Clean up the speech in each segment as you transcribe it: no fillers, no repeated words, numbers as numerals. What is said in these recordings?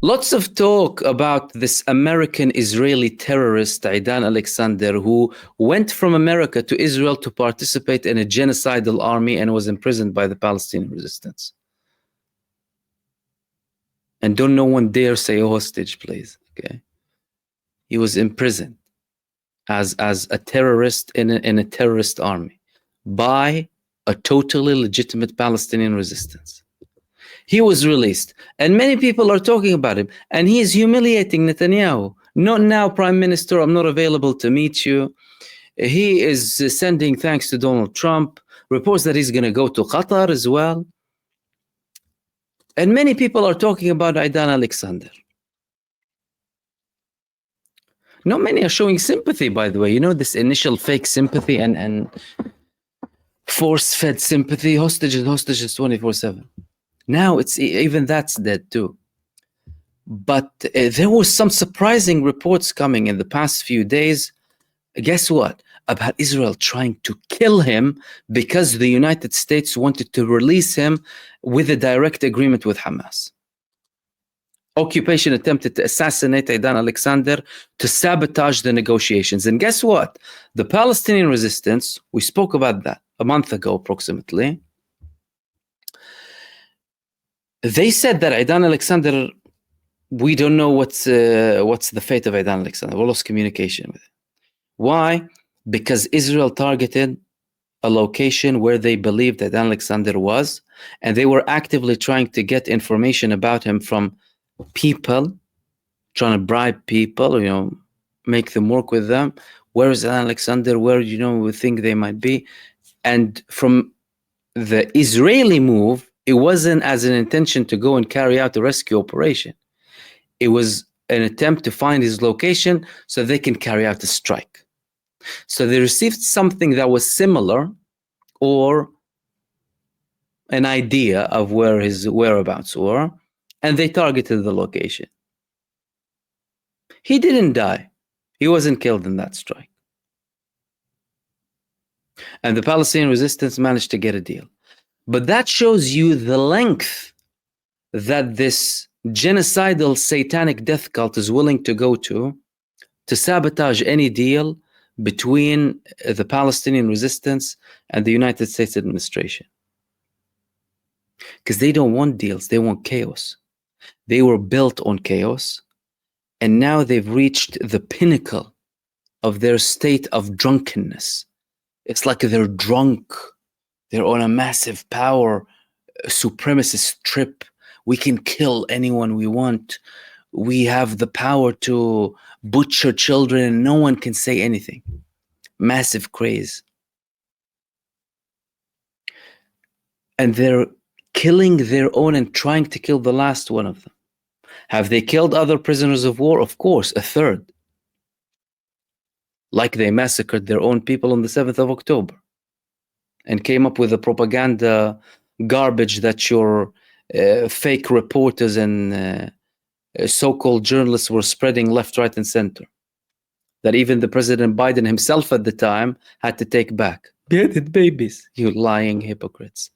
Lots of talk about this American-Israeli terrorist, Idan Alexander, who went from America to Israel to participate in a genocidal army and was imprisoned by the Palestinian resistance. And don't no one dare say hostage, please. Okay, he was imprisoned as a terrorist in a terrorist army by a totally legitimate Palestinian resistance. He was released, and many people are talking about him, and he is humiliating Netanyahu. Not now, Prime Minister, I'm not available to meet you. He is sending thanks to Donald Trump, reports that he's going to go to Qatar as well. And many people are talking about Idan Alexander. Not many are showing sympathy, by the way. You know, this initial fake sympathy and force-fed sympathy, hostages 24/7. Now it's even that's dead too. But there was some surprising reports coming in the past few days. Guess what? About Israel trying to kill him because the United States wanted to release him with a direct agreement with Hamas. Occupation attempted to assassinate Idan Alexander to sabotage the negotiations. And guess what? The Palestinian resistance, we spoke about that a month ago approximately. They said that Idan Alexander, we don't know what's the fate of Idan Alexander. We lost communication with him. Why? Because Israel targeted a location where they believed that Idan Alexander was, and they were actively trying to get information about him from people, trying to bribe people, you know, make them work with them. Where is Idan Alexander? Where, you know, we think they might be. And from the Israeli move, it wasn't as an intention to go and carry out a rescue operation. It was an attempt to find his location so they can carry out a strike. So they received something that was similar or an idea of where his whereabouts were, and they targeted the location. He didn't die. He wasn't killed in that strike. And the Palestinian resistance managed to get a deal. But that shows you the length that this genocidal satanic death cult is willing to go to sabotage any deal between the Palestinian resistance and the United States administration. Because they don't want deals, they want chaos. They were built on chaos, and now they've reached the pinnacle of their state of drunkenness. It's like they're drunk. They're on a massive power supremacist trip. We can kill anyone we want. We have the power to butcher children and no one can say anything. Massive craze. And they're killing their own and trying to kill the last one of them. Have they killed other prisoners of war? Of course, a third. Like they massacred their own people on the 7th of October and came up with the propaganda garbage that your fake reporters and so-called journalists were spreading left, right, and center. That even the President Biden himself at the time had to take back. Beheaded babies, you lying hypocrites.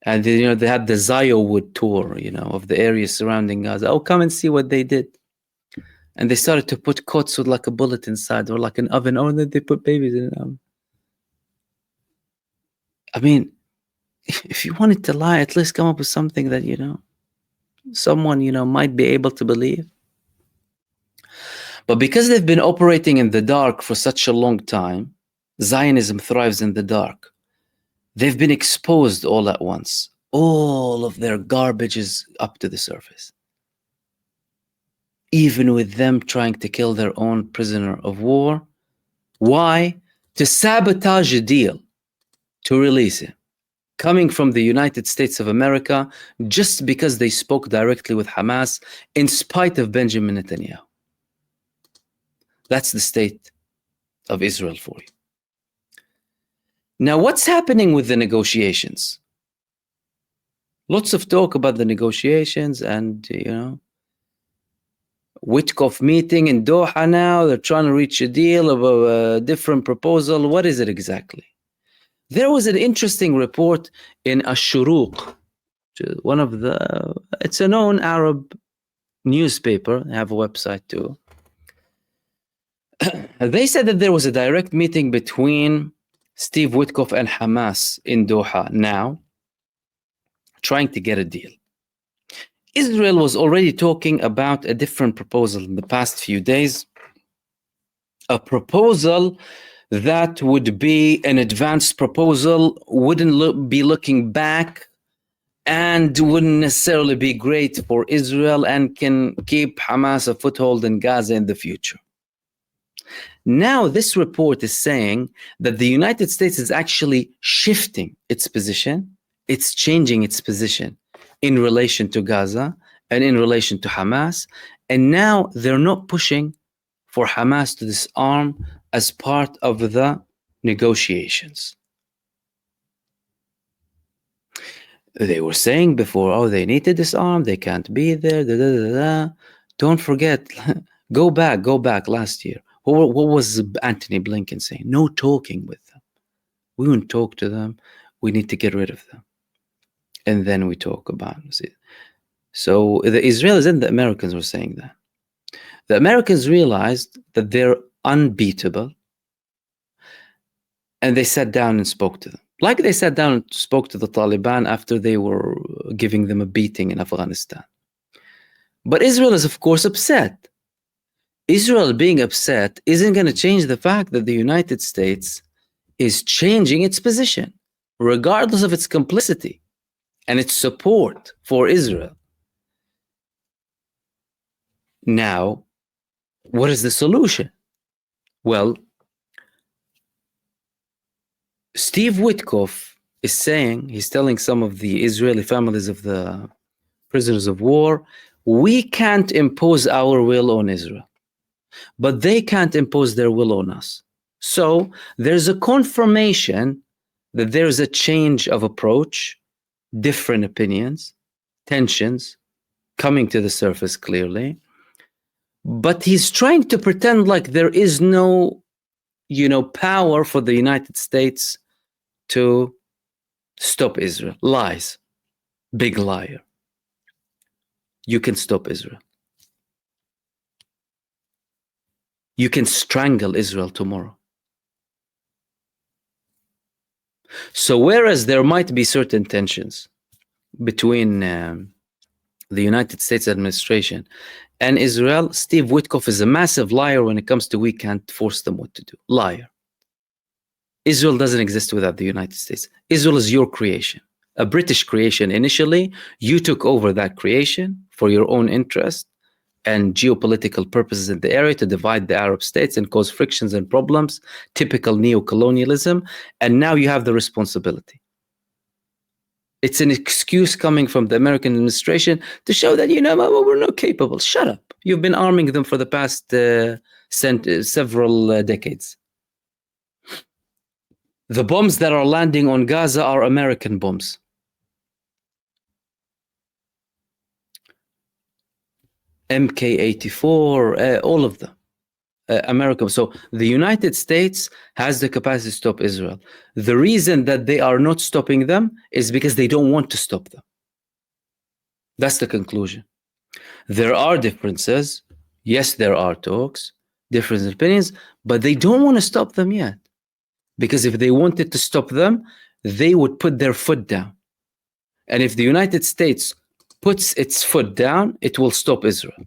And you know, they had the Ziowood tour, you know, of the areas surrounding Gaza. Oh, come and see what they did. And they started to put cots with like a bullet inside or like an oven. Oh, and then they put babies in an oven. I mean, if you wanted to lie, at least come up with something that, you know, someone, you know, might be able to believe. But because they've been operating in the dark for such a long time, Zionism thrives in the dark. They've been exposed all at once. All of their garbage is up to the surface. Even with them trying to kill their own prisoner of war. Why? To sabotage a deal to release him, coming from the United States of America, just because they spoke directly with Hamas in spite of Benjamin Netanyahu. That's the state of Israel for you. Now, what's happening with the negotiations? Lots of talk about the negotiations and, you know, Witkoff meeting in Doha now. They're trying to reach a deal of a different proposal. What is it exactly? There was an interesting report in Ash-Shuruq one of the, it's a known Arab newspaper. They have a website too. They said that there was a direct meeting between Steve Witkoff and Hamas in Doha now, trying to get a deal. Israel was already talking about a different proposal in the past few days, a proposal that would be an advanced proposal, wouldn't be looking back, and wouldn't necessarily be great for Israel and can keep Hamas a foothold in Gaza in the future. Now, this report is saying that the United States is actually shifting its position, it's changing its position in relation to Gaza and in relation to Hamas, and now they're not pushing for Hamas to disarm as part of the negotiations. They were saying before, oh, they need to disarm, they can't be there, da, da, da, da. Don't forget, go back last year. What was Antony Blinken saying? No talking with them. We won't talk to them. We need to get rid of them. And then we talk about it. So the Israelis and the Americans were saying that. The Americans realized that they're unbeatable, and they sat down and spoke to them. Like they sat down and spoke to the Taliban after they were giving them a beating in Afghanistan. But Israel is, of course, upset. Israel being upset isn't going to change the fact that the United States is changing its position, regardless of its complicity and its support for Israel. Now, what is the solution? Well, Steve Witkoff is saying, he's telling some of the Israeli families of the prisoners of war, we can't impose our will on Israel, but they can't impose their will on us. So there's a confirmation that there's a change of approach, different opinions, tensions coming to the surface clearly. But he's trying to pretend like there is no, power for the United States to stop Israel. Lies. Big liar. You can stop Israel. You can strangle Israel tomorrow. So whereas there might be certain tensions between the United States administration and Israel, Steve Witkoff is a massive liar when it comes to we can't force them what to do. Liar. Israel doesn't exist without the United States. Israel is your creation, a British creation. Initially, you took over that creation for your own interest and geopolitical purposes in the area to divide the Arab states and cause frictions and problems, typical neo-colonialism, and now you have the responsibility. It's an excuse coming from the American administration to show that, we're not capable. Shut up. You've been arming them for the past several decades. The bombs that are landing on Gaza are American bombs. MK-84, all of them. American. So the United States has the capacity to stop Israel. The reason that they are not stopping them is because they don't want to stop them. That's the conclusion. There are differences. Yes, there are talks, different opinions, but they don't want to stop them yet. Because if they wanted to stop them, they would put their foot down. And if the United States puts its foot down, it will stop Israel.